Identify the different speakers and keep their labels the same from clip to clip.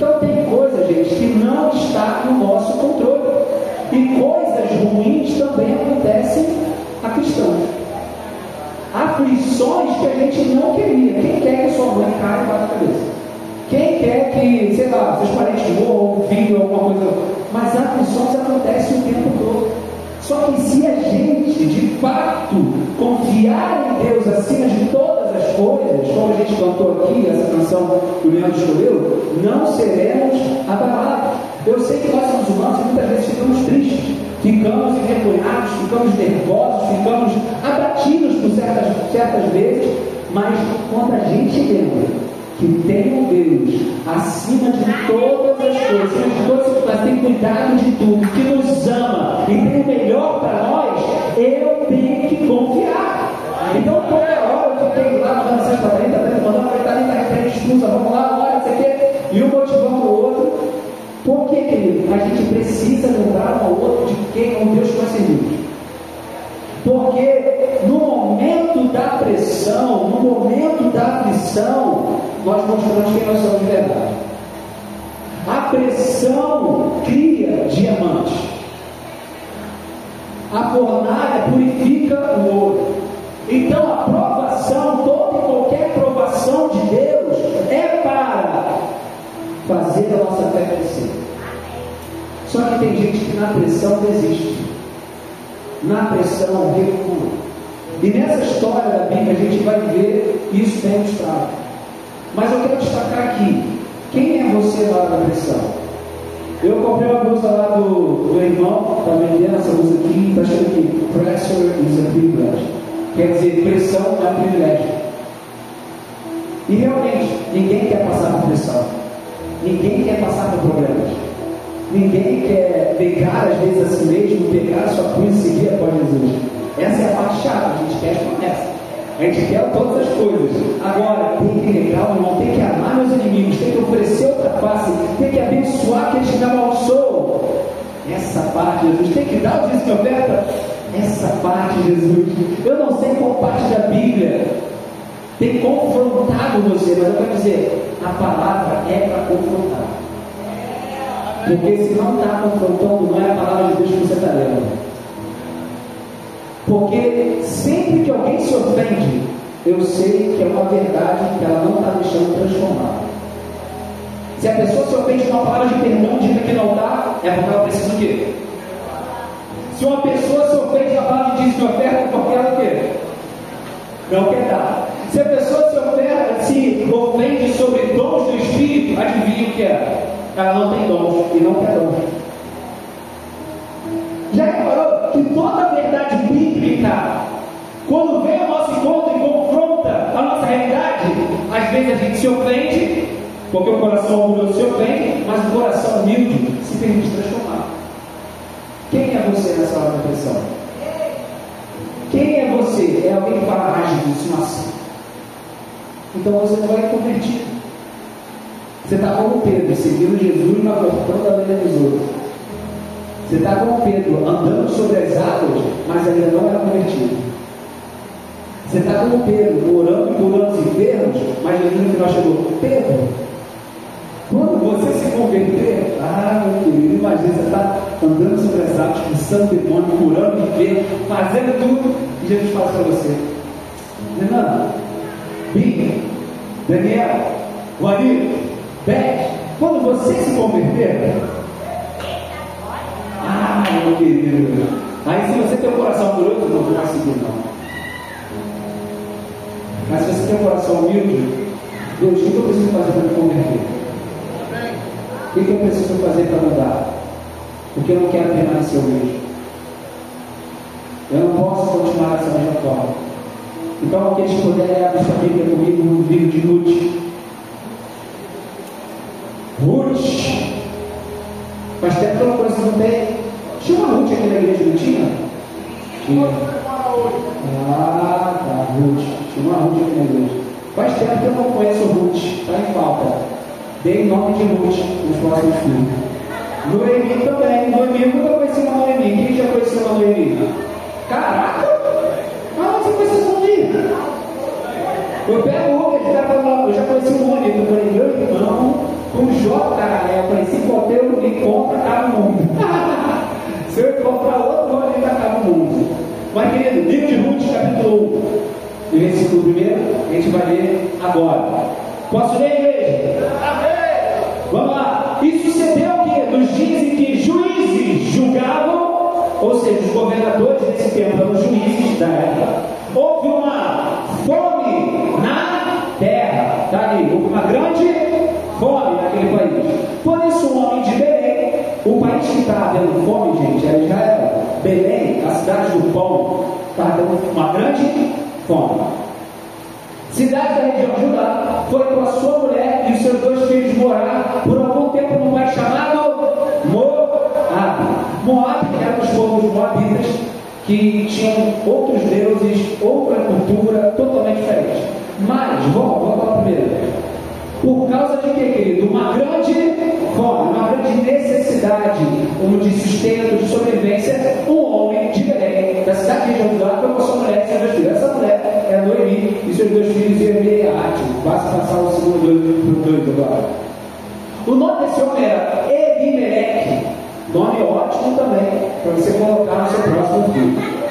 Speaker 1: Então tem coisa, gente, que não está no nosso controle. E coisas ruins também acontecem a cristãos. Aflições que a gente não queria. Quem quer que sua mãe caia e bata a cabeça? Quem quer que, sei lá, seus parentes morram, um filho, alguma coisa. Mas aflições acontecem o tempo todo. Só que se a gente, de fato, confiar em Deus acima de todas as coisas, como a gente cantou aqui, essa canção que o Leandro escolheu, não seremos abalados. Eu sei que nós somos humanos e muitas vezes ficamos tristes, ficamos envergonhados, ficamos nervosos, ficamos abatidos por certas vezes, mas quando a gente lembra que tem um Deus acima de todas as coisas, mas tem cuidado de tudo, que nos ama e tem o melhor para nós, eu tenho que confiar. Então, toda hora eu fiquei lá mandando essa parede, mandando a parede da referência, expulsa, vamos lá, olha, isso aqui, e um motivando o outro. Por que, querido? A gente precisa lembrar um ao outro de quem é o Deus que nós servimos. Porque no momento da pressão, no momento da aflição, nós mostramos quem nós somos de verdade. A pressão cria diamantes. A fornalha purifica o ouro. Então a provação, toda e qualquer provação de Deus é para fazer a nossa fé crescer. Só que tem gente que na pressão desiste. Na pressão recua. E nessa história da Bíblia a gente vai ver isso bem ilustrado. Mas eu quero destacar aqui, quem é você lá na pressão? Eu comprei uma blusa lá do irmão, está vendendo essa blusa aqui, está escrito aqui, pressure is a privilege. Quer dizer, pressão é um privilégio. E realmente, ninguém quer passar por pressão. Ninguém quer passar por problemas. Ninguém quer pegar às vezes a si mesmo, pegar a sua cruz e seguir após Jesus. Essa é a parte chata, a gente quer as promessas. A gente quer todas as coisas. Agora, tem que negar o irmão, tem que amar meus inimigos, tem que oferecer outra face, tem que abençoar aqueles que me amaldiçoam. Essa parte, Jesus, tem que dar o dízimo de oferta. Essa parte, Jesus, eu não sei qual parte da Bíblia tem confrontado você, mas eu quero dizer, a palavra é para confrontar. Porque se não está confrontando, não é a palavra de Deus que você está lendo. Porque sempre que alguém se ofende, eu sei que é uma verdade que ela não está deixando transformar. Se a pessoa se ofende com uma palavra de perdão, diga que não está, é porque ela precisa do quê? Se uma pessoa se ofende com a palavra de dízimo de oferta, é porque ela o quê? Não quer dar. Se a pessoa se ofende sobre dons do Espírito, adivinha o que é? Ela não tem dons e não quer dons. Já reparou que toda a verdade bíblica, quando vem ao nosso encontro e confronta a nossa realidade, às vezes a gente se ofende, porque o coração orgulhoso se ofende, mas o coração humilde se permite transformar. Quem é você nessa hora da pressão? Quem é você? É alguém que fala de insinuação. Então você não vai convertir. Você está como Pedro, seguindo Jesus, mas cortando a lei dos outros. Você está como Pedro, andando sobre as águas, mas ainda não era convertido. Você está como Pedro, orando e curando os enfermos, mas Jesus no final chegou, Pedro, quando você se converter, meu querido, imagina, você está andando sobre as águas, expulsando demônio, curando enfermos, fazendo tudo, e Jesus fala para você, Renan, Bim, Daniel, Juanito, Beth, quando você se converter, meu querido, aí se você tem um coração amoroso, não vai seguir não. Mas se você tem um coração humilde, Deus, o que eu preciso fazer para me converter? O que eu preciso fazer para mudar? Porque eu não quero permanecer o mesmo. Eu não posso continuar dessa mesma forma. Então, aqueles que puderem abrir sua Bíblia comigo no livro de Ruth. Ruth. Faz tempo que eu não conheço, não tem. Tinha uma Ruth aqui na igreja, não tinha? Tinha. Tá, Ruth. Tinha uma Ruth aqui na igreja. Faz tempo que eu não conheço Ruth. Está em falta. Dei nome de Ruth nos próximos filhos. Noemi também. Noemi, eu nunca conheci uma Noemi. Quem já conheceu uma Noemi? Caraca! Você conheceu essa Noemi? Eu pego o Uber, eu já conheci o Mônica. Eu falei, meu irmão, com J, eu falei, se qualquer eu não encontro, acaba o mundo. Se eu encontrar outro, vou ali acaba o mundo. Mas, querido, livro de Ruth, capítulo 1, versículo 1, a gente vai ler agora. Posso ler, igreja? Amém! Vamos lá. E sucedeu que nos dias em que juízes julgavam, ou seja, os governadores desse tempo eram os juízes da época, houve uma fome na terra. Está ali, houve uma grande fome naquele país. Por isso, um homem de Belém, o país que estava tendo fome, gente, era Israel. Belém, a cidade do pão, estava tendo uma grande fome. Cidade da região de Judá, foi com a sua mulher e os seus 2 filhos morar por algum tempo num país chamado Moab. Moab era dos povos moabitas que tinham outros deuses, outra cultura totalmente diferente. Mas, vamos falar primeiro. Por causa de quê, querido? Uma grande fome, uma grande necessidade, como de sustento, de sobrevivência, um homem de Belém, da cidade de Judá, foi com sua mulher e seus 2 filhos. Essa mulher é Noemi e seus 2 filhos Eliate. Basta passar o segundo 2 agora. O nome desse homem era Elimeleque, nome ótimo também, para você colocar no seu próximo filho.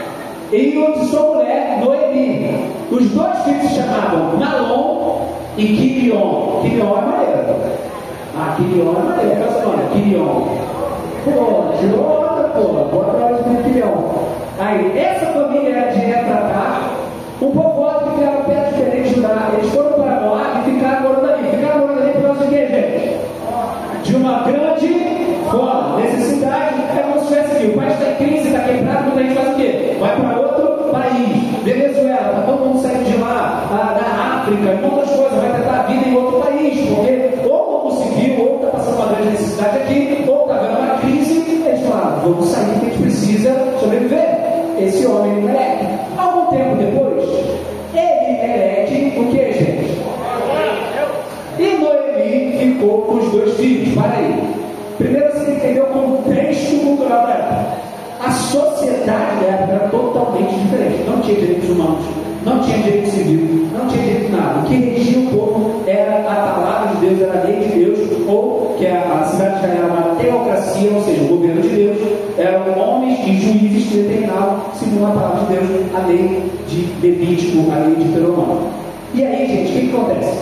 Speaker 1: E o de sua mulher, Noemi. Os 2 filhos se chamavam Malom e Quilion. Quilion é maneiro. Quilion é maneiro. Qual é o seu nome? Quilion. Bota lá de Quilion. Aí, essa família era de Efratá, um povo que ficava perto de Belém de Judá. Eles foram para Moab e ficaram morando ali. Ficaram morando ali por causa de quê, gente? De uma grande fome, necessidade. É como se tivesse aqui, o país está em crise, está quebrado, muita gente faz o quê? Vai para outro país. Venezuela, está todo mundo saindo de lá, da África, muitas coisas, vai tentar a vida em outro país, porque ou não conseguiu, ou está passando uma grande necessidade aqui, ou está vendo uma crise, eles falaram, vamos sair, que a gente precisa sobreviver. Esse homem Elimelec. Algum tempo depois, Elimelec, o que, gente? E Noemi ficou com os 2 filhos. Para aí. Primeiro você entendeu o contexto cultural da época. A sociedade da época era totalmente diferente. Não tinha direitos humanos, não tinha direito civil, não tinha direito nada. O que regia o povo era a palavra de Deus, era a lei de Deus, ou que a cidade já era uma teocracia, ou seja, o governo de Deus. Eram homens e juízes que determinavam, segundo a palavra de Deus, a lei de Levítico, a lei de Deuteronômio. E aí, gente, o que acontece?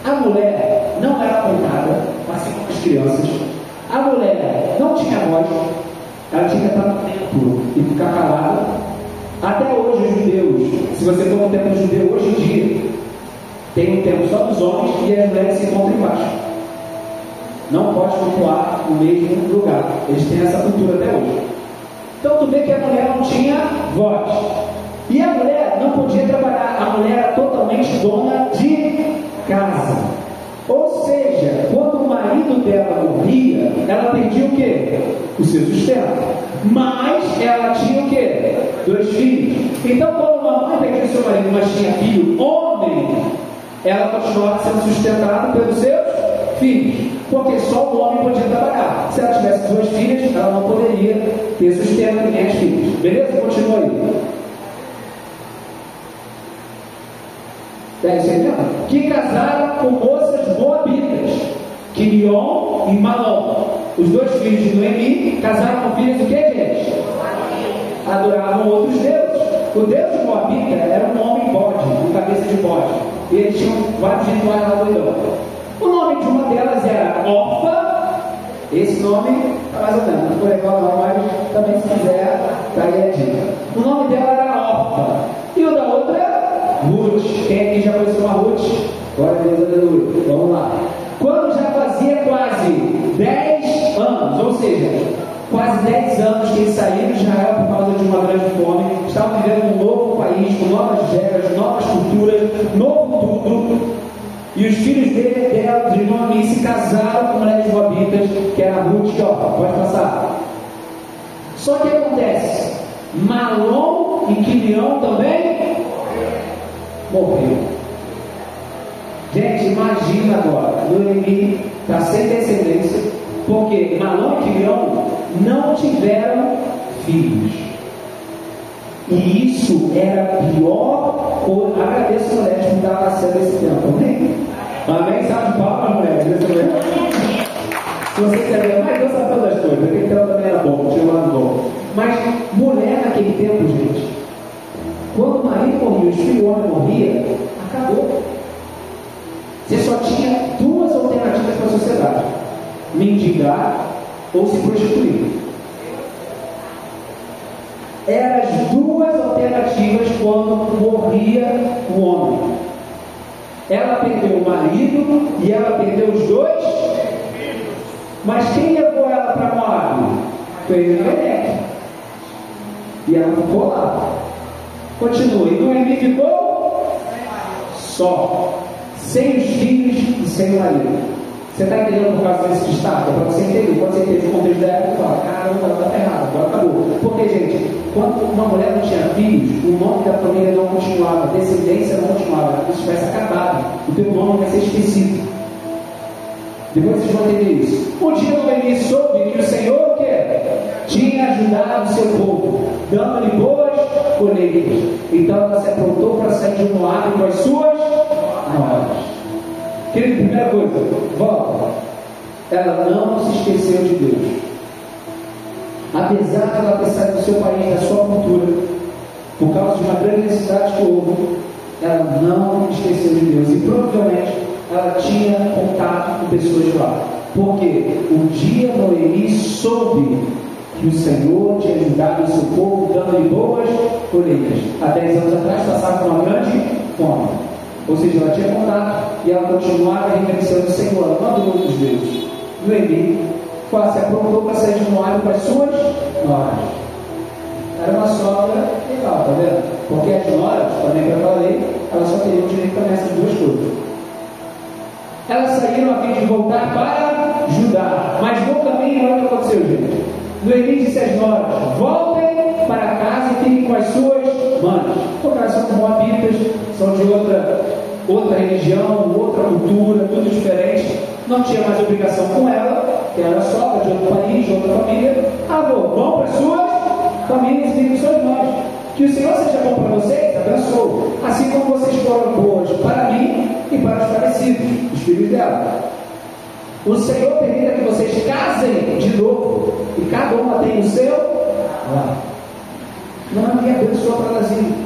Speaker 1: A mulher não era apontada, assim como as crianças. A mulher não tinha voz, ela tinha que estar no templo e ficar calada. Até hoje, os judeus, se você for no templo judeu hoje em dia, tem um templo só dos homens e as mulheres se encontram embaixo. Não pode cultuar no mesmo lugar. Eles têm essa cultura até hoje. Então, tu vê que a mulher não tinha voz. E a mulher não podia trabalhar. A mulher era totalmente dona de casa. Ou seja, quando o marido dela morria, ela perdia o quê? O seu sustento. Mas ela tinha o quê? 2 filhos. Então, quando uma mãe perdia o seu marido, mas tinha filho homem, ela continuava sendo sustentada pelos seus filhos. Porque só o homem podia trabalhar. Se ela tivesse 2 filhas, ela não poderia ter sustento nem as filhas. Beleza? Continua aí. Que casaram com moças moabitas, Quilion e Malom. Os 2 filhos de Noemi casaram com filhos do que, gente? Adoravam outros deuses. O deus de Moabita era um homem bode, com cabeça de bode. E eles tinham vários rituais lá do Idol. O nome de uma delas era Orfa. Esse nome está mais ou menos, não foi legal não, mas também se quiser, está aí a dica. O nome dela era Orfa. E o da outra, Ruth. Quem aqui já conheceu uma Ruth? Glória a Deus, aleluia. Vamos lá. Quando já fazia quase 10 anos, ou seja, quase 10 anos que eles saíram de Israel por causa de uma grande fome, estavam vivendo um novo país, com novas regras, novas culturas, novo tudo. E os filhos dela, de Noemi, se casaram com mulheres moabitas, que era Ruth e Orfa. Pode passar. Só que acontece, Malom e Quilion também morreu. Gente, imagina agora, Noemi está sem descendência, porque Malom e Quilion não tiveram filhos. E isso era a pior coisa. Agradeço a mulher por dar nascendo esse tempo, amém? Amém? Sabe palmas, mulher? Se você quiser, mas Deus sabe todas as coisas. Aquele tempo também era bom, tinha um lado bom. Mas mulher naquele tempo, gente, quando o marido morria, o filho homem morria, acabou. Você só tinha duas alternativas para a sociedade: mendigar ou se prostituir. Eram as duas alternativas quando morria o homem. Ela perdeu o marido e ela perdeu os dois. Mas quem levou ela para Moab? Foi Elimelec. E ela ficou lá. Continua. E Noemi ficou só, sem os filhos e sem o marido. Você está entendendo por causa desse destaque? É para você entender. Quando você entende o contexto da época, você fala: caramba, ela está errada, agora acabou. Porque, gente, quando uma mulher não tinha filhos, o nome da família não continuava, a descendência não continuava, isso tivesse acabado, o teu nome vai ser esquecido. Depois vocês vão entender isso. Um dia Noemi soube que o Senhor o quê? Tinha ajudado o seu povo, dando-lhe boas colheitas. Então ela se aprontou para sair de Moab com as suas noras. Querido, primeira coisa, volta. Ela não se esqueceu de Deus. Apesar de ela ter saído do seu país, da sua cultura, por causa de uma grande necessidade que houve, ela não esqueceu de Deus. E provavelmente ela tinha contato com pessoas de lá. Porque um dia Noemi soube que o Senhor tinha ajudado o seu povo, dando-lhe boas colheitas. Há 10 anos atrás passava por uma grande fome. Ou seja, ela tinha contato e ela continuava reconhecendo o Senhor, ela não adorou outros deuses. Noemi quase se aprontou para sair de Moab com as suas noras. Era uma sogra legal, tá vendo? Porque as noras, também que eu falei, elas só teriam direito também a essas duas coisas. Elas saíram a fim de voltar para Judá, mas no caminho, olha o que aconteceu, gente. Noemi disse às noras: voltem para casa e fiquem com as suas mães. Porque elas são moabitas, são de outra religião, outra cultura, tudo diferente. Não tinha mais obrigação com ela, que era sogra de outro país, de outra família. Vão para as suas famílias e fiquem com suas mães. Que o Senhor seja bom para vocês, abençoe. Assim como vocês foram boas para mim e para os falecidos, os filhos dela. O Senhor permita que vocês casem de novo e cada uma tem o seu lar. Não me abençoa para elas irem.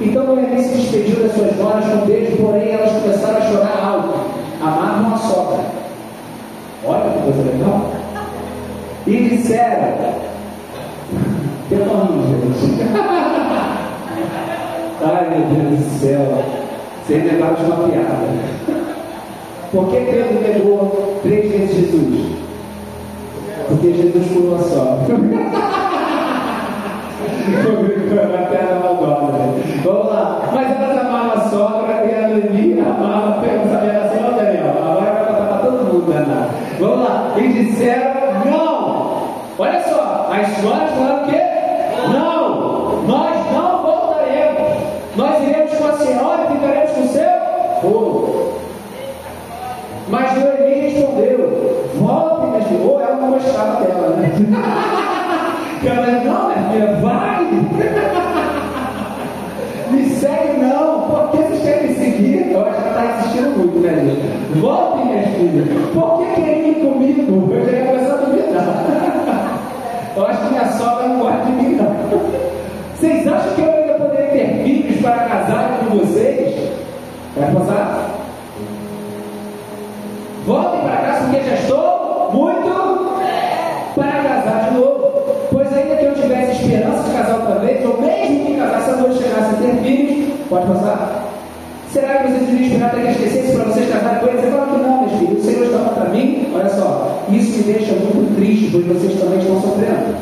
Speaker 1: Então Noemi se despediu das suas noras com um beijo, porém elas começaram a chorar alto. Amavam a sogra. Olha que coisa legal. E disseram: eu não rio, gente. Ai, meu Deus do céu. Sem lembrar de uma piada. Por que Pedro negou 3 vezes Jesus? Porque Jesus curou a sogra. Vamos lá. Mas elas amavam a sogra e a Noemi amava. Pegamos a relação, ó, Daniel. Agora vai contar para todo mundo, né? Vamos lá. E disseram: não. Olha só. As senhoras falaram o quê? Não. Nós não voltaremos. Nós iremos com a senhora e ficaremos com o seu povo. Mas Noemi respondeu: volte, minha filha. Ou ela não gostava dela, né? Ela disse: não, minha filha, vai. Me segue não. Por que vocês querem me seguir? Eu acho que ela está insistindo muito, né, gente? Volte, minha filha. Por que querem ir comigo? Eu já ia começar a duvidar. Eu acho que minha sogra não gosta de mim, não. Vocês acham que eu ainda poderia ter filhos para casar com vocês? Vai passar? Voltem para casa porque já estou muito para casar de novo. Pois ainda que eu tivesse esperança de casar outra vez, ou mesmo que casasse a noite chegasse a ter filhos, pode passar? Será que vocês iriam esperar até que esquecesse para vocês casarem com eles? Você fala que não, meus filhos, o Senhor está contra mim. Olha só, isso me deixa muito triste, pois vocês também estão sofrendo.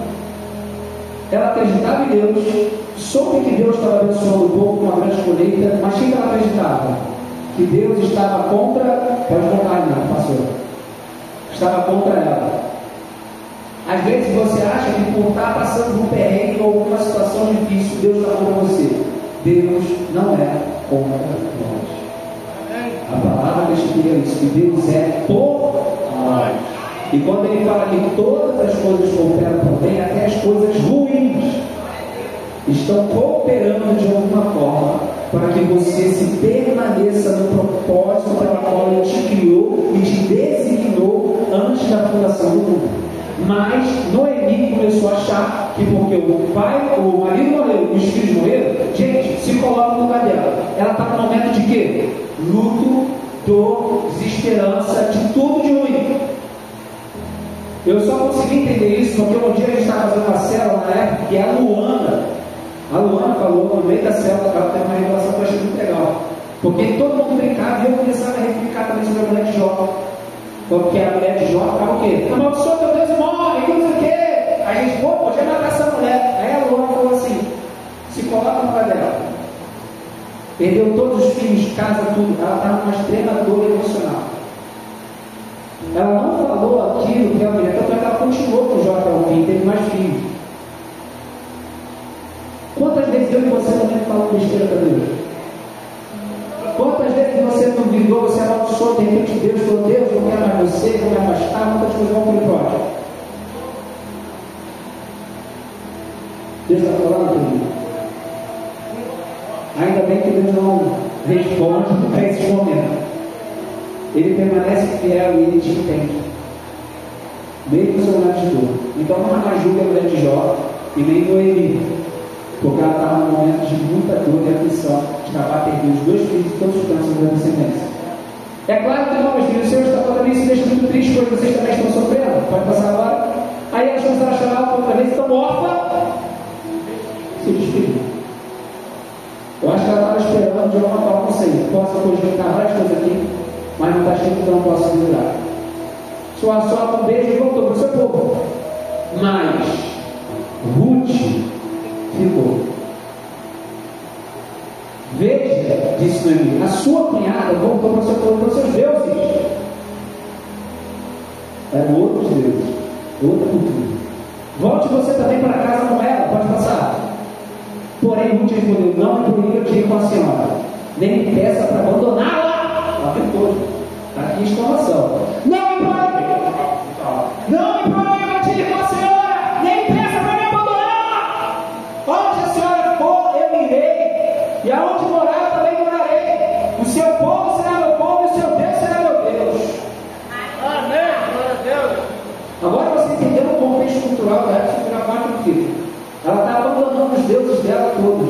Speaker 1: Ela acreditava em Deus, soube que Deus estava abençoando o povo com uma grande colheita, mas quem ela acreditava? Que Deus estava contra, pode contar, não, passou. Estava contra ela. Às vezes você acha que por estar passando por um perrengue ou alguma situação difícil, Deus está contra você. Deus não é contra nós. A palavra explica isso, que Deus é por nós. E quando ele fala que todas as coisas cooperam para o bem, até as coisas ruins. estão cooperando de alguma forma para que você se permaneça no propósito pela qual Ele te criou e te designou antes da fundação do mundo. Mas Noemi começou a achar que porque o marido morreu e os filhos morreram, gente, se coloca no lugar dela. Ela está no momento de quê? Luto, dor, desesperança, de tudo de ruim. Eu só consegui entender isso porque um dia a gente estava fazendo uma célula na época que a Luana falou no meio da célula que ela teve uma revelação que eu achei muito legal. Porque todo mundo brincava e eu começava a replicar também sobre a mulher de Jó. Porque a mulher de Jó estava o quê? Amaldiçoa teu Deus e morre, não sei o quê. Aí a gente, podia matar essa mulher. Aí a Luana falou assim: se coloca no lugar dela. Perdeu todos os filhos, casa, tudo. Ela estava numa extrema dor emocional. Ela não falou aquilo que a mulher, tanto é que ela continuou com o Jó até o fim, teve mais filhos. Quantas vezes eu e você também falamos besteira para Deus? Quantas vezes você duvidou, você amaldiçoou, de repente Deus falou: Deus, não quero mais você, vou me afastar, muitas coisas vão para o próximo. Deus está falando comigo. Ainda bem que Deus não responde para esses momentos. Ele permanece fiel e Ele te entende. Mesmo no seu momento de dor. Então não mais julgue a mulher de Jó e nem Noemi, porque ela estava num momento de muita dor e aflição, de acabar perdendo os dois filhos e todos os cânceres da descendência. É claro que não, meus filhos, o Senhor está falando isso, deixa muito triste, porque vocês também estão sofrendo. Pode passar agora. Aí elas começaram a chorar outra vez, estão órfãs, se despediram. Eu acho que ela estava esperando de alguma forma, não sei, posso cogitar várias coisas aqui, mas não está escrito que eu não posso segurar. Só um beijo e voltou para o seu povo. Mas Ruth ficou. Veja, disse Noemi, a sua cunhada voltou para o seu povo, para os seus deuses. Eram outros deuses, outra cultura. Volte você também para casa com ela, pode passar. Porém, Ruth respondeu: não é por isso que eu digo com a senhora, nem me peça para abandoná-la. Ela tentou. Está aqui exclamação. Não me proíba de ir com a senhora, nem peça para me abandonar. Onde a senhora for, eu irei, e aonde morar, eu também morarei. O seu povo será meu povo, e o seu Deus será meu Deus. Amém. Glória a Deus. Agora você entendeu o contexto cultural da época, segunda parte do filho. Ela está abandonando os deuses dela todos.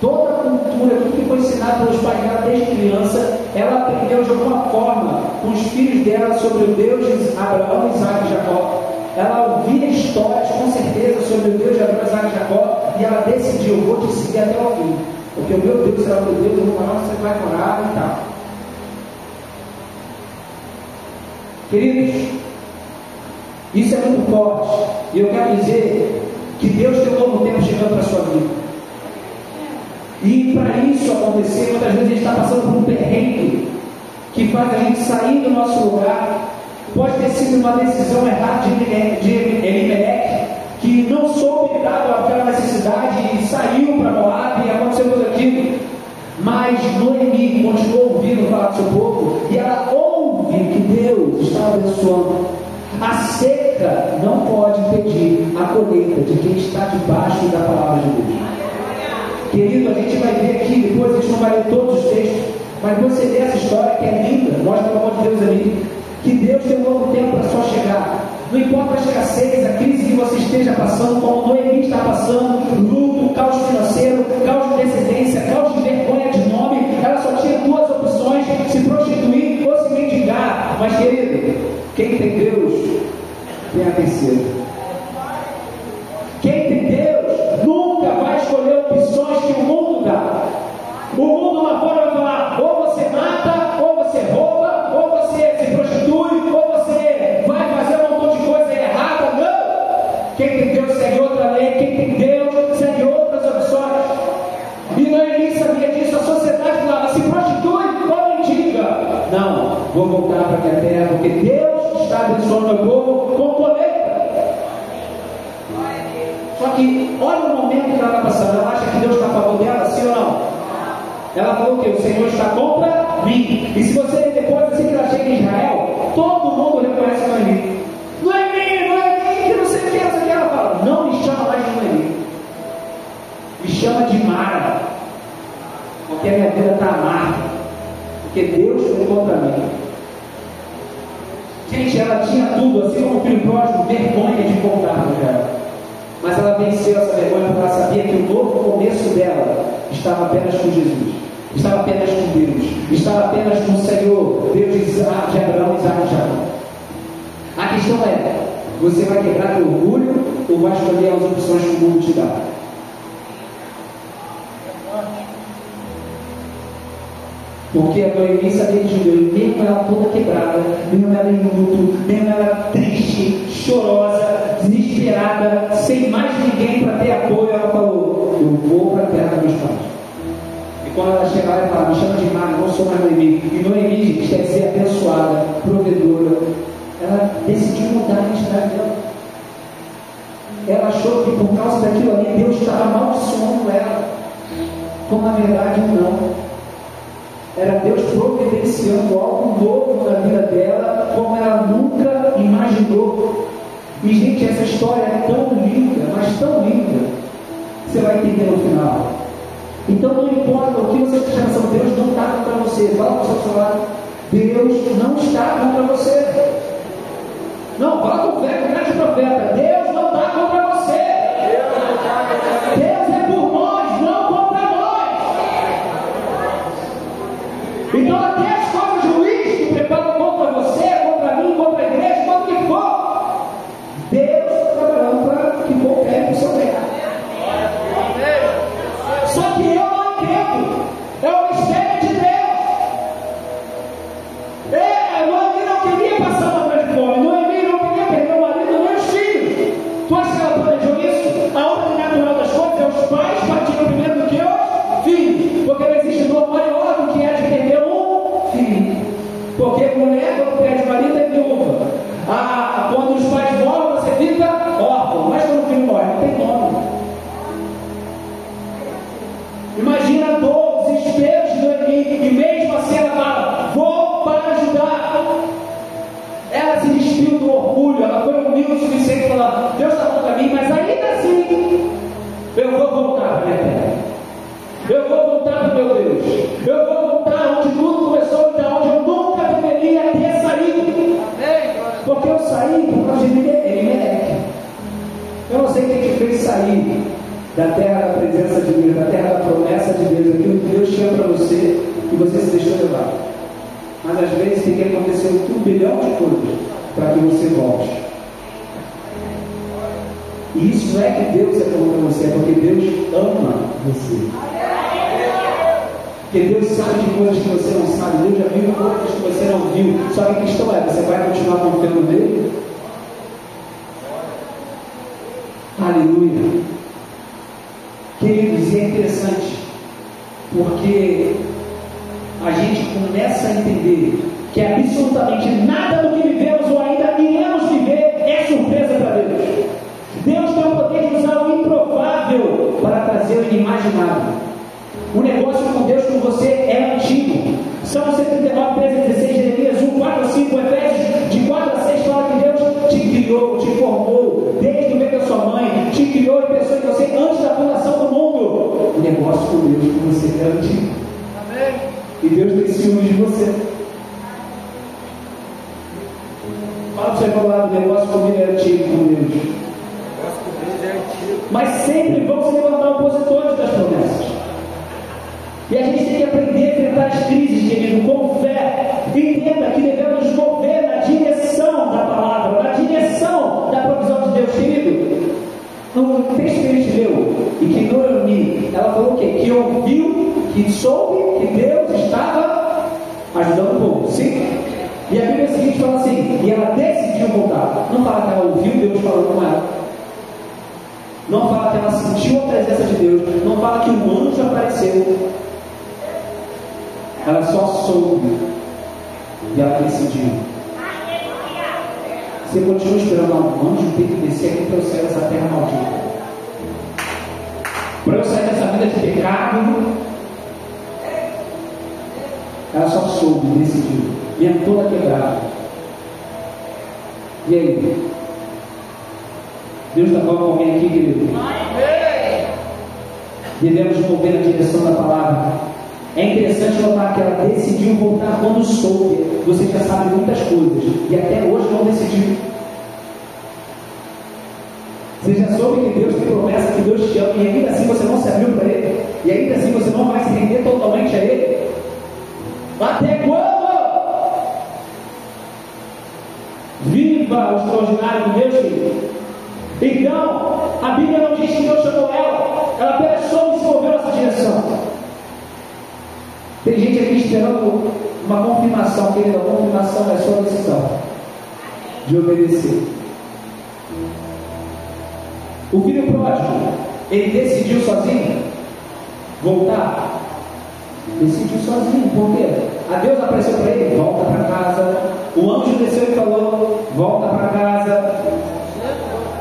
Speaker 1: Toda a cultura, tudo que foi ensinado pelos pais dela desde criança, ela aprendeu de alguma forma com os filhos dela sobre o Deus de Abraão, Isaac e Jacó. Ela ouvia histórias com certeza sobre o Deus de Abraão, Isaac e Jacó, e ela decidiu: eu vou te seguir até o fim, porque o meu Deus será o teu Deus, eu vou morar onde você vai morar e tal. Queridos, isso é muito forte, e eu quero dizer que Deus tem um novo tempo chegando para a sua vida. E para isso acontecer, muitas vezes a gente está passando por um perrengue que faz a gente sair do nosso lugar. Pode ter sido uma decisão errada de Elimelec, que não soube lidar com aquela necessidade e saiu para Moab e aconteceu tudo aquilo. Mas Noemi continuou ouvindo falar do seu povo, e ela ouve que Deus está abençoando. A seca não pode impedir a colheita de quem está debaixo da palavra de Deus. Querido, a gente vai ver aqui, depois a gente não vai ler todos os textos, mas você vê essa história que é linda, mostra pelo amor de Deus ali, que Deus tem um novo tempo para só chegar. Não importa a escassez, a crise que você esteja passando, como Noemi está passando, luto, caos financeiro, caos de descendência, caos de vergonha de nome, ela só tinha duas opções: se prostituir ou se mendigar. Mas querido, quem tem Deus tem a terceira. Quem tem Deus nunca vai escolher opções que o mundo dá. O mundo lá fora vai falar: ou você mata, ou você rouba, ou você se prostitui, ou você vai fazer um montão de coisa errada. Não! Quem tem Deus segue outra lei, quem tem Deus segue outras opções. E Noemi sabia disso. A sociedade falava: se prostitui ou mendiga. Não, vou voltar para aquela terra, porque Deus está abençoando o meu povo com colheita. Só que olha o momento que ela está passando. Ela acha que Deus está a favor dela, sim ou não? Ela falou que o Senhor está contra mim. E se você depois assim que ela chega em Israel, todo mundo reconhece Noemi. Noemi, que não sei o que, ela fala: não me chama mais de Noemi. porque a minha vida está amarga, porque Deus foi contra mim. Gente, ela tinha tudo, assim como o filho pródigo, vergonha de voltar para ela. Mas ela venceu essa vergonha porque ela sabia que o novo começo dela estava apenas com Jesus, estava apenas com Deus, estava apenas com o Senhor, Deus de Abraão, Isaac e Jacó. A questão é, você vai quebrar teu orgulho ou vai escolher as opções que o mundo te dá? Porque a Noemi sabia de Deus, mesmo ela toda quebrada, mesmo ela em luto, mesmo ela triste, chorosa, desesperada, sem mais ninguém para ter apoio, ela falou: eu vou para a terra dos meus pais. E quando ela chega lá, ela fala: me chama de Mara, não sou mais Noemi. E Noemi, gente, quer dizer abençoada, provedora. Ela decidiu mudar a identidade dela. Ela achou que por causa daquilo ali Deus estava amaldiçoando ela, quando na verdade não. Era Deus providenciando algo novo na vida dela, como ela nunca imaginou. E gente, essa história é tão linda, mas tão linda, você vai entender no final. Então não importa o que você esteja pensando, Deus não está contra você. Fala para o seu lado: Deus não está contra você. Não, fala com o velho, grande profeta: Deus não está contra você. Deus é por nós, não contra nós. Então até as coisas ruins que preparam contra você, contra mim, contra a igreja, contra o que for, Deus está trabalhando para que coopere com o seu reino. Só que eu não entendo. É o mistério de Deus. Noemi não queria passar uma grande fome. Noemi não queria perder o marido nem os filhos. Tu acha que ela planejou isso? A ordem natural das coisas é os pais partiram primeiro do que os filhos. Porque não existe dor maior do que é de perder um filho. Porque mulher, quando perde o marido, é viúva. Quando os pais morrem, você fica órfão. Mas quando o filho morre, não tem nome. Imagina a dor, o desespero de Noemi, e mesmo assim ela fala: vou para ajudar. Ela se despiu do orgulho, ela foi humilde o suficiente para falar: Deus está contra mim, mas ainda assim eu vou voltar para minha terra, eu vou voltar para o meu Deus, eu vou voltar onde tudo começou, de onde eu nunca deveria ter saído. Porque eu saí por causa de Elimelec. Eu não sei quem te fez sair da terra da presença de Deus, da terra da promessa de Deus, aquilo que Deus tinha para você e você se deixou levar. Mas às vezes tem que acontecer um turbilhão de coisas para que você volte. E isso não é que Deus é contra você, é porque Deus ama você. Porque Deus sabe de coisas que você não sabe, Deus já viu coisas que você não viu. Só que a questão é: você vai continuar confiando nele? Aleluia. Queridos, é interessante, porque a gente começa a entender que absolutamente nada do que vivemos ou ainda iremos viver é surpresa para Deus. Deus tem o poder de usar o improvável para trazer o inimaginável. O negócio com Deus com você é antigo. Salmo 139, 13 a 16, Jeremias 1, 4 a 5, Efésios de 4 a 6 fala que Deus te criou, te formou, desde o meio da sua mãe, te criou e pensou em você antes da fundação do mundo. O negócio com Deus com você é antigo. Amém. E Deus tem ciúmes de você. Fala para você falar: o negócio comigo é antigo com Deus. Mas sempre vão se levantar opositores das promessas. E a gente tem que aprender a enfrentar as crises, querido, com fé. Entenda que devemos nos mover na direção da palavra, na direção da provisão de Deus, querido. No texto que a gente leu, e que Noemi, ela falou o quê? Que ouviu, que soube que Deus estava ajudando o povo, sim? E a Bíblia seguinte fala assim: e ela decidiu voltar. Não fala que ela ouviu Deus falando com ela. Não fala que ela sentiu a presença de Deus. Não fala que um anjo apareceu. Ela só soube. E ela decidiu. Você continua esperando um anjo, tem que descer aqui para eu sair dessa terra maldita. Para eu sair dessa vida de pecado. Ela só soube, decidiu. E é toda quebrada. E aí? Deus está falando com alguém aqui, querido? Devemos mover na direção da palavra. É interessante notar que ela decidiu voltar quando soube. Você já sabe muitas coisas e até hoje não decidiu. Você já soube que Deus tem promessa, que Deus te ama, e ainda assim você não se abriu para Ele, e ainda assim você não vai se render totalmente a Ele. Até quando? Viva o extraordinário de Deus, filho. Então, a Bíblia não diz que Deus chamou ela apenas soube se mover nessa direção. Tem gente aqui esperando uma confirmação, querida. A confirmação é a sua decisão de obedecer. O filho pródigo, ele decidiu sozinho voltar. Decidiu sozinho, por quê? A Deus apareceu para ele, volta para casa. O anjo desceu e falou, volta para casa.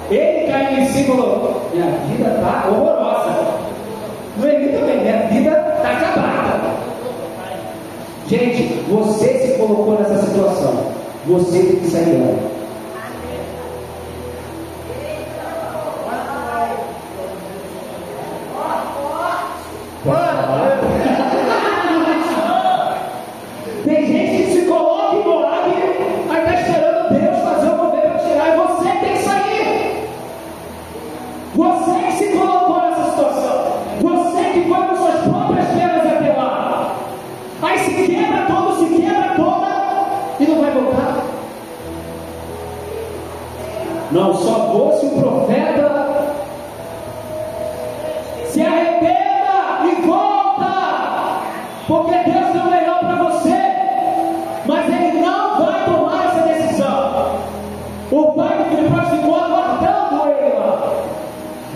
Speaker 1: Ele caiu em si e falou, minha vida está horrorosa. Noemi também, minha vida está acabada. Gente, você se colocou nessa situação. Você tem que sair dela. Tem gente que se coloca em Moab, aí está esperando Deus fazer o mover para tirar, e você tem que sair. Você que se colocou nessa situação, você que foi com suas próprias pernas até lá, aí se quebra toda e não vai voltar. Não, só vou se o profeta se arrependa e volta, porque Deus deu o melhor para você, mas Ele não vai tomar essa decisão. O pai do filho pródigo ficou aguardando ele lá.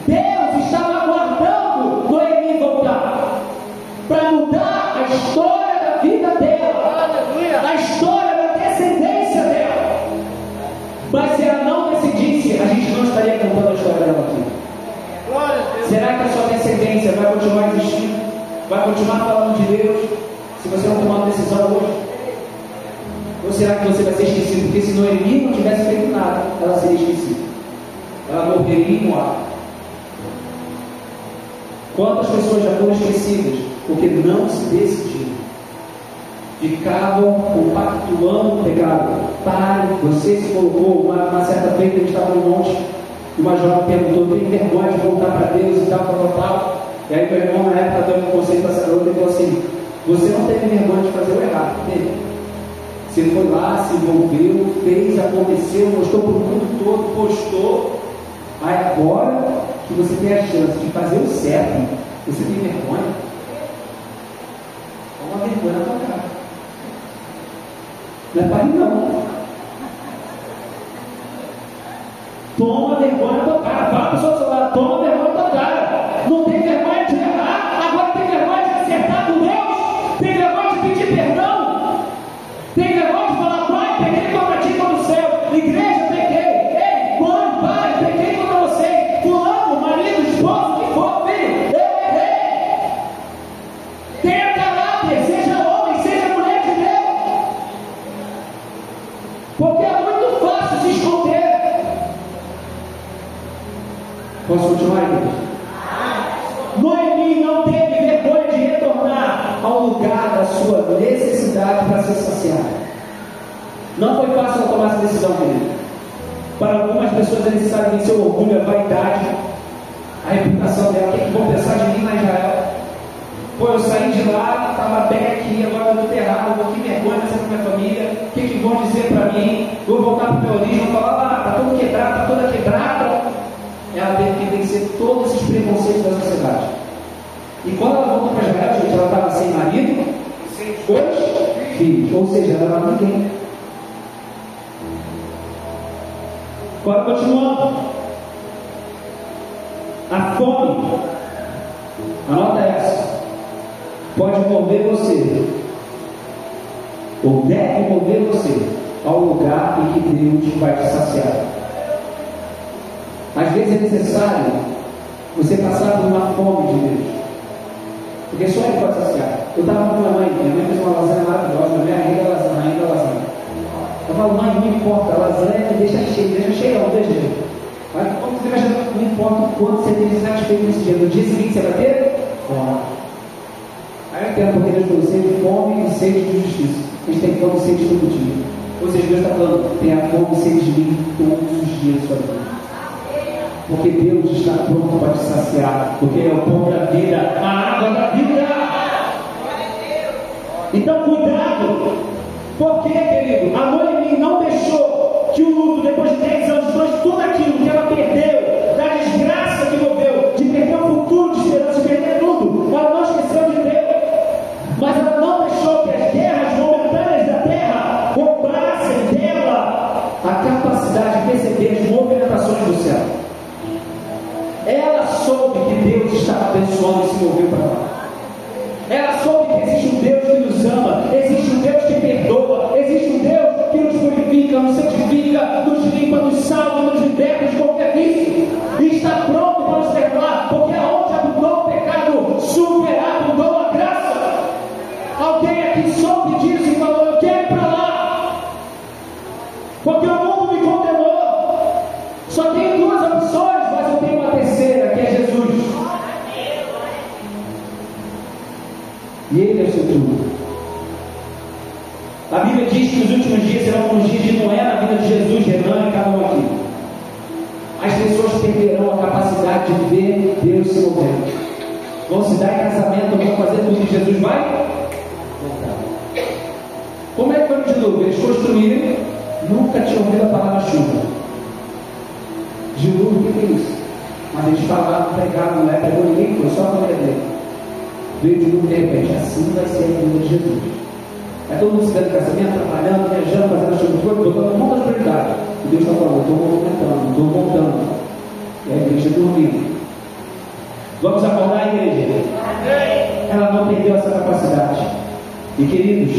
Speaker 1: Deus estava aguardando Noemi voltar para mudar a história da vida dela, a história da descendência dela. Mas se ela não decidisse, a gente não estaria contando a história dela aqui. Será que a sua descendência vai continuar existindo? Vai continuar falando de Deus? Se você não tomar uma decisão hoje? Ou será que você vai ser esquecido? Porque se Noemi não tivesse feito nada, ela seria esquecida. Ela morreria em Moab. Quantas pessoas já foram esquecidas porque não se decidiram? Ficavam compactuando o pecado. Pare, você se colocou. Uma certa feita, a gente estava no monte e uma jovem perguntou: tem vergonha de voltar para Deus e tal. E aí meu irmão, na época, deu um conselho para essa garota e falou assim: você não teve vergonha de fazer o errado, teve? Você foi lá, se envolveu, fez, aconteceu, mostrou para o mundo todo, postou. Aí agora que você tem a chance de fazer o certo, você tem vergonha? É uma vergonha na tua cara. Não é para ir não. Toma vergonha na tua cara. Fala a pessoa do seu lado, toma vergonha na tua cara. Não tem vergonha de errar, agora tem vergonha de acertar com Deus. Tem vergonha de pedir perdão. Tem vergonha de falar: pai, peguei contra ti, contra o céu. Igreja, peguei. Ei, mãe, pai, peguei contra você. Fulano, marido, esposo, que for, filho, eu errei. Tenha caráter, seja homem, seja mulher de Deus. Porque é muito fácil se esconder. Posso continuar, igreja? Noemi não teve vergonha de retornar ao lugar da sua necessidade para ser saciada. Não foi fácil ela tomar essa decisão, querido. Para algumas pessoas é necessário vencer o orgulho, a vaidade, a reputação dela. O que vão pensar de mim lá em Israel? Pô, eu saí de lá, estava bem aqui, agora eu estou errado, vou que vergonha nessa minha família. O que vão dizer para mim? Vou voltar para o meu origem, vou falar: ah, está todo quebrado, está toda quebrada. Ela teve que vencer todos esses preconceitos da sociedade. E quando ela voltou para Israel, gente, ela estava sem marido, sem dois filhos, ou seja, ela não era ninguém. Agora, continuando. A fome, anota essa, pode mover você, ou deve mover você, ao lugar em que Deus vai te saciar. Às vezes é necessário você passar por uma fome de Deus, porque só Ele pode saciar. Eu estava com minha mãe fez uma lasanha maravilhosa, minha mãe ainda lasanha. Eu falo: mãe, não importa, a lasanha me deixa cheio, não deixa. Mas como você vai achar, não importa o quanto você esteja satisfeito nesse dia, no dia seguinte você vai ter fome. Aí tendo, porque Deus falou, sede, fome e sede de justiça. A gente tem fome e sede todo dia. Ou seja, Deus está falando, tenha fome e sede de mim todos os dias da sua vida. Porque Deus está pronto para te saciar, porque Ele é o pão da vida, a água da vida. Então, cuidado. Por quê, querido? A Noemi não deixou que o luto, depois de 10 anos, depois de tudo aquilo que ela perdeu, da desgraça que envolveu, de perder o futuro, de esperança, de perder tudo, ela não esqueceu de Deus. Mas ela não deixou que as guerras momentâneas da terra roubassem dela a capacidade de perceber as movimentações do céu. Ela soube que Deus estava abençoando e se moveu para lá. Ela soube que existe um Deus que nos ama, existe um Deus que perdoa, existe um Deus que nos purifica, nos santifica, nos limpa, nos salva, nos liberta de qualquer vício. E está pronto para nos perdoar, porque aonde abundou o pecado, superabundou a graça. Alguém aqui soube disso e falou, eu quero ir para lá, porque o mundo me condenou. Só tenho duas opções, mas eu tenho uma terceira, que é Jesus. E Ele é o seu tudo. A Bíblia diz que os últimos dias serão como os dias de Noé na vida de Jesus, Renan e cada um aqui. As pessoas perderão a capacidade de ver Deus se movendo. Vão se dar em casamento, vão fazer tudo e Jesus vai voltar. Como é que foi no dilúvio? Eles construíram, nunca tinham ouvido a palavra chuva. Dilúvio, o que é isso? Mas eles falavam, pregavam, não é? Pregou ninguém, foi só a família dele. Veio de novo de repente, assim vai ser a vida de Jesus. É todo mundo se dando casamento, trabalhando, viajando, fazendo as coisas, botando um monte de prioridade. E Deus está falando, estou movimentando, estou montando. E a igreja dormindo. Vamos acordar a igreja? Ela não perdeu essa capacidade. E queridos,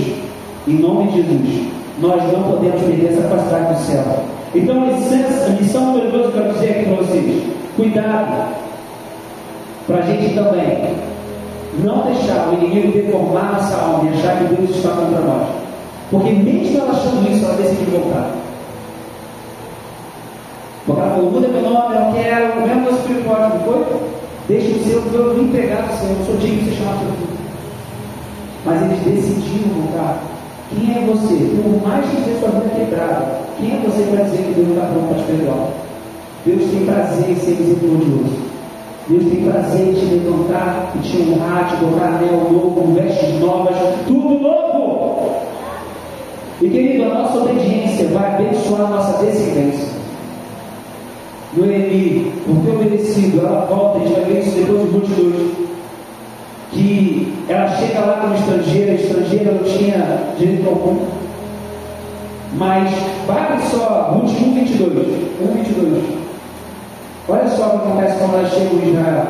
Speaker 1: em nome de Jesus, nós não podemos perder essa capacidade do céu. Então a missão número 2 que eu quero dizer aqui para vocês, cuidado, para a gente também não deixar o inimigo deformar nossa alma e achar que Deus está contra nós. Porque mesmo ela achando isso, ela decidiu voltar. Porque ela falou, muda meu nome, eu quero, o mesmo espiritual que foi, deixa o seu, eu vim pegar o seu, eu sou digno de ser chamado por tudo. Mas eles decidiram voltar. Quem é você? Por mais que seja sua vida quebrada, quem é você para dizer que Deus está pronto para te perdoar? Deus tem prazer em ser misericordioso. Deus tem prazer em te levantar, em te honrar, te colocar anel novo, vestes novas, tudo novo. E querido, a nossa obediência vai abençoar a nossa descendência. Noemi, por ter obedecido, ela volta, a gente vai ver isso depois de Ruth 2, que ela chega lá como estrangeira, a estrangeira não tinha direito algum. Mas vai só, Ruth 1:22. Olha só o que acontece quando ela chega em Israel.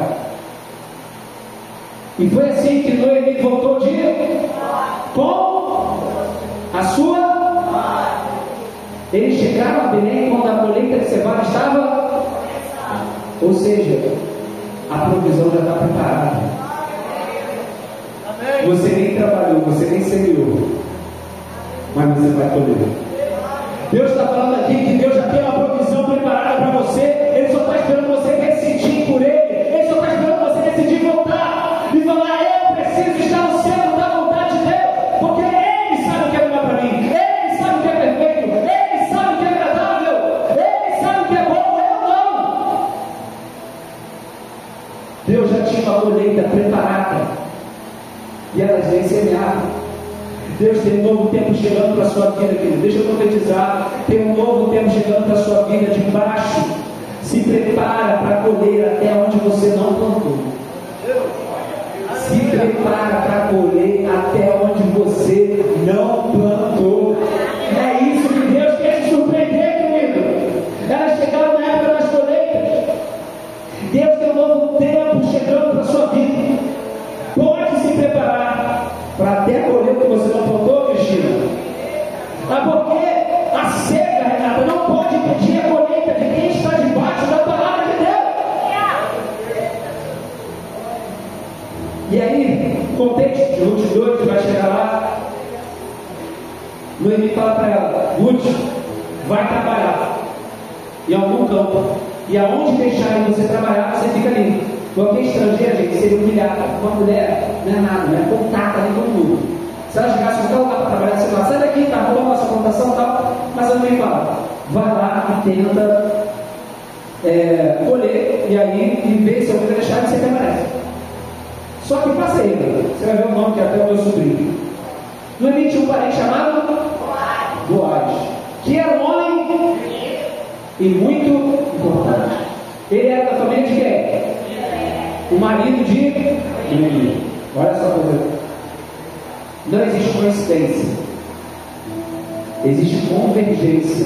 Speaker 1: E foi assim que Noemi voltou com a sua. Eles chegaram a Belém quando a colheita de cevada estava. Ou seja, a provisão já está preparada. Você nem trabalhou, você nem semeou, mas você vai colher. Deus está falando aqui que Deus já tem uma provisão preparada para você. Ele só está esperando você decidir por Ele. Ele só está esperando você decidir voltar e falar, eu preciso estar no centro da vontade de Deus, porque Ele sabe o que é melhor para mim, Ele sabe o que é perfeito, Ele sabe o que é agradável, Ele sabe o que é bom, eu não. Deus já tinha uma colheita preparada e elas nem semearam. Deus tem um novo tempo chegando para a sua vida, querido. Deixa eu profetizar. Tem um novo tempo chegando para a sua vida de baixo. Se prepara para colher até onde você não plantou. Se prepara para colher até onde você não plantou. É isso que Deus quer te surpreender, querido. Elas chegaram na época das colheitas. Deus tem um novo tempo chegando para a sua vida. Pode se preparar para até colher o que você não plantou, Cristina. Porque a seca, Renata, não pode impedir a colheita de quem está debaixo da palavra de Deus. E aí, contexto de Ruth 2, vai chegar lá. Noemi fala para ela, Ruth, vai trabalhar em algum campo, e aonde deixarem você trabalhar, você fica ali. Porque estrangeira, gente, seria humilhada. Uma mulher não é nada, não é contato ali com o mundo. Se ela chegasse em qualquer lugar para trabalhar, você fala, sai daqui, tá rolando a sua plantação e tal. Mas ela nem fala, vai lá e tenta colher, e aí e ver se alguém vai deixar e você permanece. Só que passa aí, você vai ver o nome que é até o meu sobrinho. No Emílio tinha um parente chamado Boaz, que era um homem e muito importante. Ele era da família de quem? O marido de Emílio. Olha só para ver. Não existe coincidência, existe convergência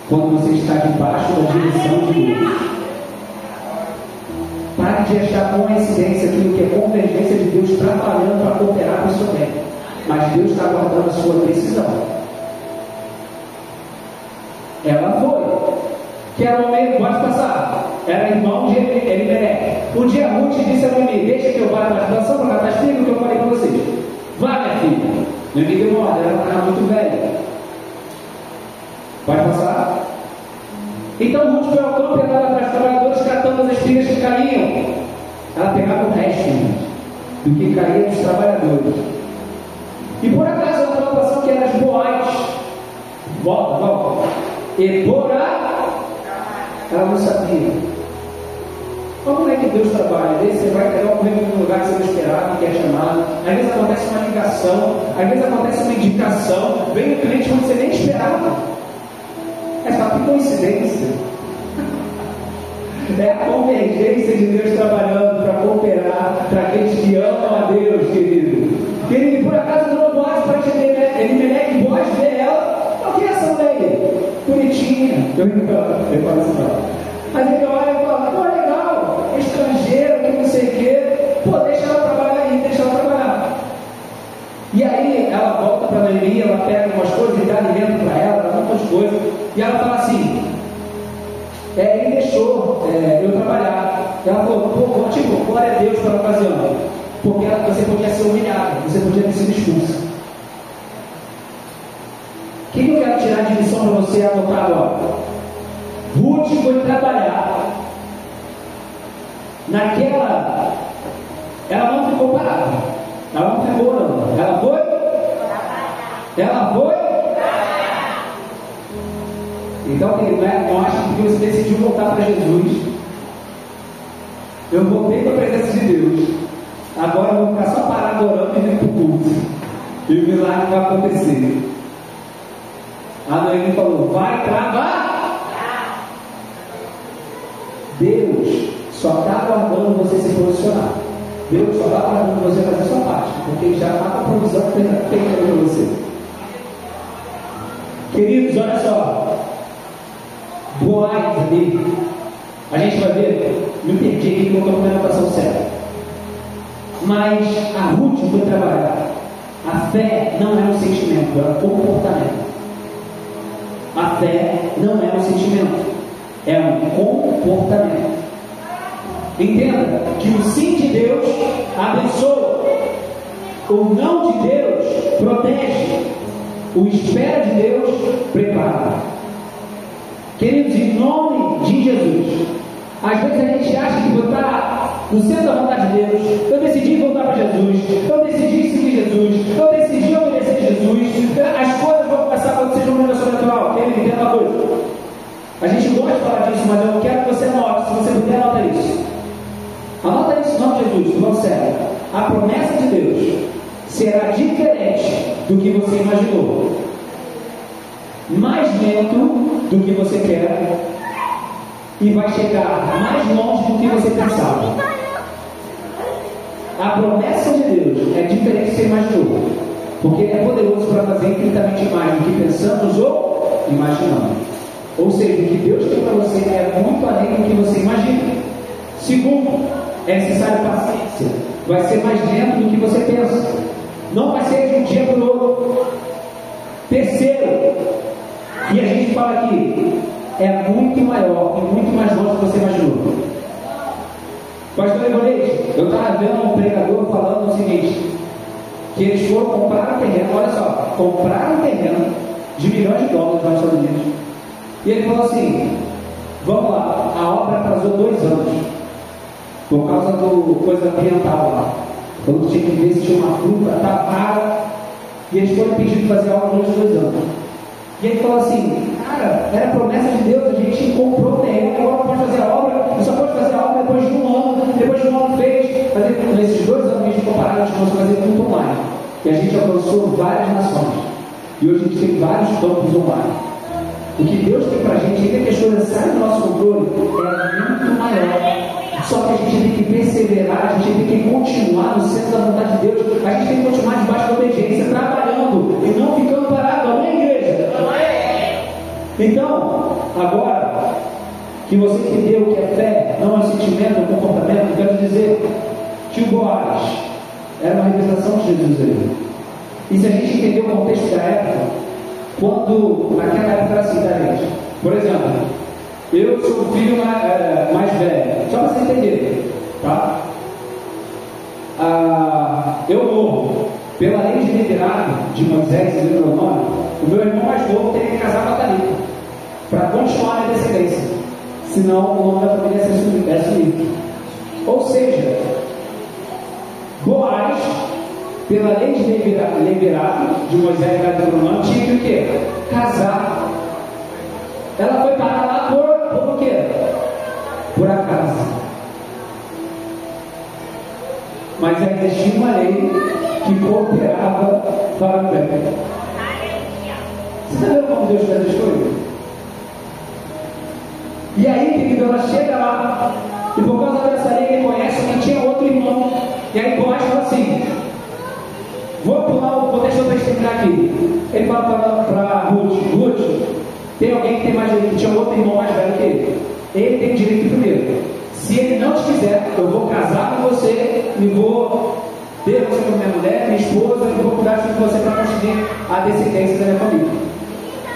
Speaker 1: quando você está debaixo da direção de Deus. Pare de achar coincidência aquilo que é convergência de Deus trabalhando para cooperar com o seu bem. Mas Deus está aguardando a sua decisão. Ela foi. Que era um homem, pode passar. Era irmão de Elimelec. Um dia Ruth disse a Noemi: deixa que eu vá na plantação para catar espiga, que eu falei para vocês. Vá, minha filha. Noemi deu uma ordem, ela estava muito velha. Pode passar. Então Ruth foi ao campo e andava atrás dos trabalhadores catando as espigas que caíam. Ela pegava o resto do que caía dos trabalhadores. E por acaso a plantação que era de Boaz, volta. E ela não sabia. Como é que Deus trabalha? Às vezes você vai pegar um currículo num lugar que você não esperava, que é chamado. Às vezes acontece uma ligação, às vezes acontece uma indicação, vem um cliente onde você nem esperava. É só que coincidência. É a convergência de Deus trabalhando para cooperar para aqueles que amam a Deus, querido. Ele por acaso não Boaz para Elimelec, Boaz vê ela, a criação dele, bonitinha. Eu falo assim, mas ele olha e fala, pô, legal, estrangeiro, que não sei o quê, pô, deixa ela trabalhar aí, deixa ela trabalhar. E aí ela volta para a Noemi, ela pega umas coisas e dá alimento para ela, dá muitas coisas, e ela fala assim, ele deixou eu trabalhar. Ela falou, pô, tipo, glória a Deus pela ocasião, porque você podia ser humilhado, você podia ter sido expulso. O que eu quero tirar de lição para você anotar agora? Ruth foi trabalhar naquela. Ela não ficou parada. Ela não ficou, não. Ela foi? Ela foi? Então, eu acho que você decidiu voltar para Jesus. Eu voltei para a presença de Deus. Agora eu vou ficar só parado orando e vindo para o culto. E o milagre vai acontecer. A Noemi falou, vai trabalhar. Deus só está aguardando você se posicionar. Deus só está aguardando você fazer a sua parte, porque Ele já está com a provisão feita para você. Queridos, olha só. Boaz ali. A gente vai ver, me perdi aqui, não estou com a anotação certa. Mas a Ruth foi trabalhar. A fé não é um sentimento, é um comportamento. A fé não é um sentimento, é um comportamento. Entenda que o sim de Deus abençoa, o não de Deus protege, o espera de Deus prepara. Queridos, em nome de Jesus, às vezes a gente acha que botar no centro da vontade de Deus, eu decidi voltar para Jesus, eu decidi seguir Jesus, eu decidi obedecer Jesus, as coisas vão começar a acontecer de uma maneira sobrenatural. Querido, entenda uma coisa. A gente gosta de falar disso, mas eu quero que você anote. Se você puder, anota isso. Anota isso em nome de Jesus, não sério. A promessa de Deus será diferente do que você imaginou, mais lento do que você quer, e vai chegar mais longe do que você pensava. A promessa de Deus é diferente do que você imaginou, porque Ele é poderoso para fazer infinitamente mais do que pensamos ou imaginamos. Ou seja, o que Deus tem para você é muito além do que você imagina. Segundo, é necessário paciência. Vai ser mais lento do que você pensa. Não vai ser de um dia para o outro. Terceiro, e a gente fala aqui, é muito maior e muito mais longe do que você imaginou. Pastor Evangelista, eu estava vendo um pregador falando o seguinte, que eles foram comprar um terreno, olha só, compraram um terreno de $milhões nos Estados Unidos. E ele falou assim, vamos lá, a obra atrasou 2 anos. por causa do coisa ambiental lá. Quando tinha que ver se tinha uma fruta, tapara, e eles foram pedir para fazer algo durante 2 anos. E ele falou assim, cara, era promessa de Deus, a gente comprou o terreno, agora pode fazer a obra, só pode fazer a obra depois de 1 ano, depois de 1 ano fez, nesses 2 anos que a gente comparado, a gente começou a fazer culto online. E a gente alcançou várias nações. E hoje a gente tem vários campos online. O que Deus tem para a gente, ainda que as coisas saiam do nosso controle, é muito maior. Só que a gente tem que perseverar, a gente tem que continuar no centro da vontade de Deus, a gente tem que continuar debaixo da obediência, trabalhando e não ficando parado. Amém, igreja? Então, agora que você entendeu que a fé não é um sentimento, é um comportamento, eu quero dizer que o Boaz era uma representação de Jesus ali. E se a gente entender o contexto da época, quando naquela época era assim, tá, gente? Por exemplo, eu sou o filho mais velho, só para você entender, tá? Eu morro. Pela lei de levirato de Moisés e Deuteronômio, o meu irmão mais novo teria que casar com a Talita para continuar a minha descendência, senão o nome da família é sumido. Ou seja, Boaz, pela lei de levirato de Moisés e Deuteronômio, tinha que o quê? Casar. Ela foi parar lá por quê? Por acaso. Mas existia uma lei que cooperava para o bem. Você está vendo como Deus faz as coisas? E aí, querido, ela chega lá, e por causa dessa lei, ele conhece que tinha outro irmão. E aí, Boaz fala assim: vou deixar eu explicar aqui. Ele fala para Ruth: tem alguém que tem mais direito, tinha outro irmão mais velho que ele. Ele tem direito primeiro. Se ele não te quiser, eu vou casar com você e vou ter você como minha mulher, minha esposa, e vou cuidar de você para conseguir a descendência da minha família.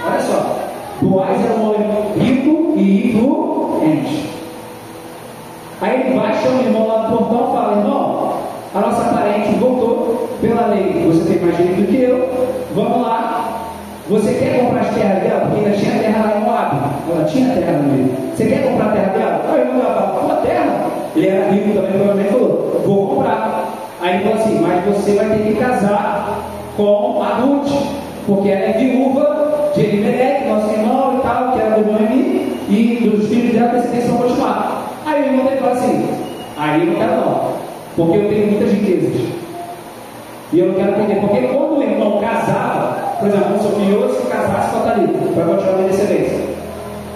Speaker 1: Olha só, Boaz era um homem rico e influente. Aí ele vai, chama o irmão lá do portão e fala: irmão, a nossa parente voltou pela lei, você tem mais direito do que eu, vamos lá. Você quer comprar as terras dela? Porque ainda tinha terra lá em Moab. Ela tinha terra no meio. Você quer comprar a terra dela? Aí o irmão fala: tua terra? Ele era rico também, provavelmente falou: vou comprar. Aí ele falou assim: mas você vai ter que casar com a Ruth, porque ela é viúva de Elimelec, nosso irmão e tal, que era do Noemi, e dos filhos dela, a descendência vão continuar. Aí o irmão dele fala assim: aí eu não quero não, porque eu tenho muitas riquezas. E eu não quero perder, porque quando o irmão casava, por exemplo, o seu filho se casasse com a Talita, para continuar a minha descendência,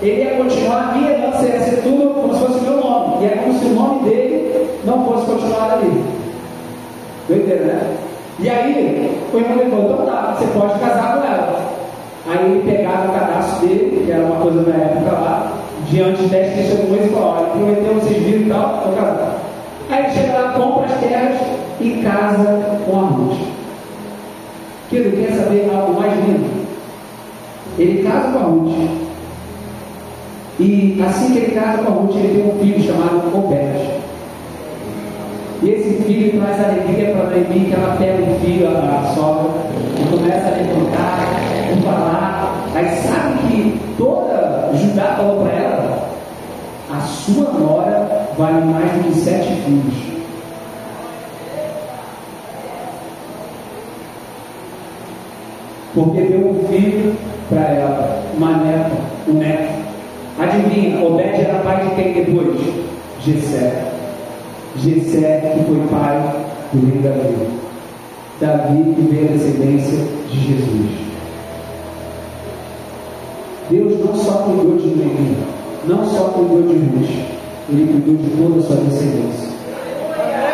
Speaker 1: ele ia continuar, a minha herança ia ser tudo como se fosse o meu nome, e é como se o nome dele não fosse continuar ali. Entendeu, né? E aí, o irmão dele falou: então tá, você pode casar com ela. Aí ele pegava o cadastro dele, que era uma coisa da época lá, diante de 10 testemunhas e falou: olha, prometeu, vocês viram e tal, vou casar. Aí ele chega lá, compra as terras e casa com a Ruth. Querido, quer saber algo mais lindo? Ele casa com a Ruth. E assim que ele casa com a Ruth, ele tem um filho chamado Obed. E esse filho traz alegria para Noemi, que ela pega o filho, a sogra, e começa a levantar, a falar. Aí sabe que toda Judá falou para ela: a sua nora vale mais do que 7 filhos. Porque deu um filho para ela, uma neta, um neto. Adivinha, Obed era pai de quem depois? Jessé. Jessé, que foi pai do rei Davi. Davi, que veio a descendência de Jesus. Deus não só cuidou de Noemi, não só cuidou de Ruth, Ele cuidou de toda a sua descendência.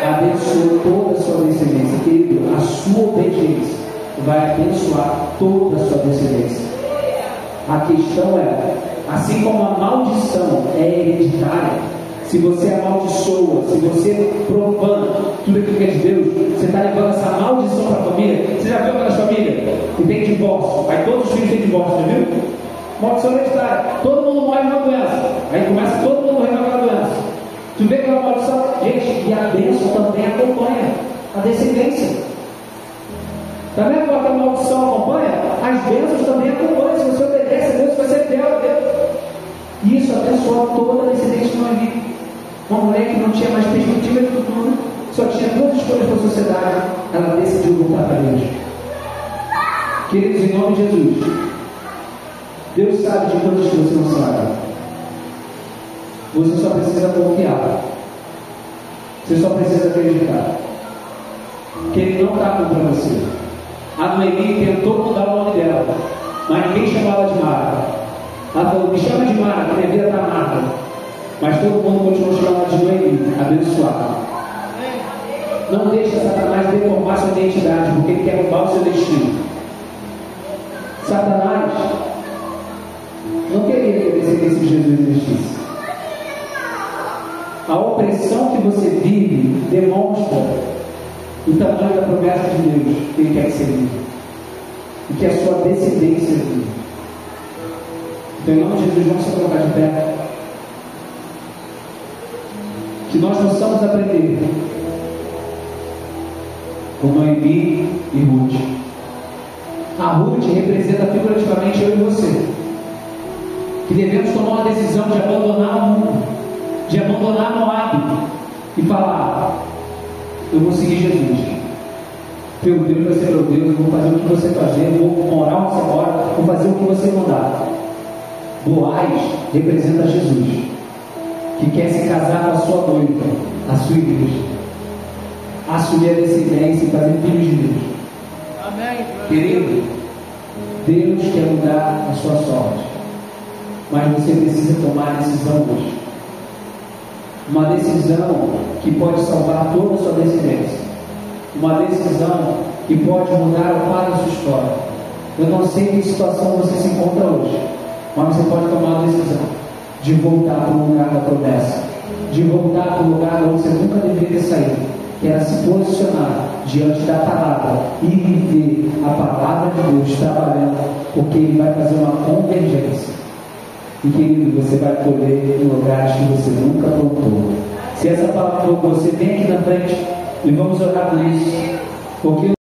Speaker 1: Abençoou toda a sua descendência. Querido, a sua obediência vai abençoar toda a sua descendência. A questão é, assim como a maldição é hereditária, se você amaldiçoa, se você profana tudo aquilo que é de Deus, você está levando essa maldição para a família. Você já viu aquelas famílias que tem divórcio? Aí todos os filhos têm divórcio, já viu? Maldição hereditária. Todo mundo morre de uma doença. Aí começa todo mundo morrer de uma doença. Tu vê que é uma maldição? Gente, e a bênção também acompanha a descendência. Está vendo como a maldição acompanha? As bênçãos também acompanham. Se você obedece a Deus, você é fiel a Deus. E isso abençoa toda a descendência de Noemi. uma mulher que não tinha mais perspectiva de futuro, só tinha duas escolhas para a sociedade, ela decidiu voltar para Deus. Queridos, em nome de Jesus, Deus sabe de coisas que você não sabe. Você só precisa confiar. Você só precisa acreditar que Ele não está contra você. A Noemi tentou mudar o nome dela, mas ninguém chamava de Mara. Ela falou: me chama de Mara, que minha vida está amarga. Mas todo mundo continuou chamando de Noemi, abençoada. Não deixe Satanás deformar sua identidade, porque ele quer roubar o seu destino. Satanás não queria que esse Jesus existisse. A opressão que você vive demonstra o tamanho da promessa de Deus que Ele quer que você viva, e que a sua descendência viva. Então, em nome de Jesus, vamos se colocar de pé. Que nós possamos aprender com Noemi e Ruth. A Ruth representa figurativamente eu e você, que devemos tomar uma decisão de abandonar o mundo, de abandonar Moab e falar: eu vou seguir Jesus. Meu Deus vai ser meu Deus, eu vou fazer o que você fazer, eu vou morar onde você mora, vou fazer o que você mandar. Boaz representa Jesus, que quer se casar com a sua noiva, a sua igreja, assumir a descendência e fazer filhos de Deus.
Speaker 2: Amém.
Speaker 1: Querido, Deus quer mudar a sua sorte, mas você precisa tomar a decisão hoje. Uma decisão que pode salvar toda a sua descendência. Uma decisão que pode mudar o quadro da sua história. Eu não sei em que situação você se encontra hoje, mas você pode tomar a decisão de voltar para o lugar da promessa, de voltar para o lugar onde você nunca deveria sair, que era se posicionar diante da palavra e viver a palavra de Deus trabalhando, porque Ele vai fazer uma convergência. E querido, você vai colher em lugares que você nunca plantou. Se essa palavra for você, vem aqui na frente e vamos orar por isso, porque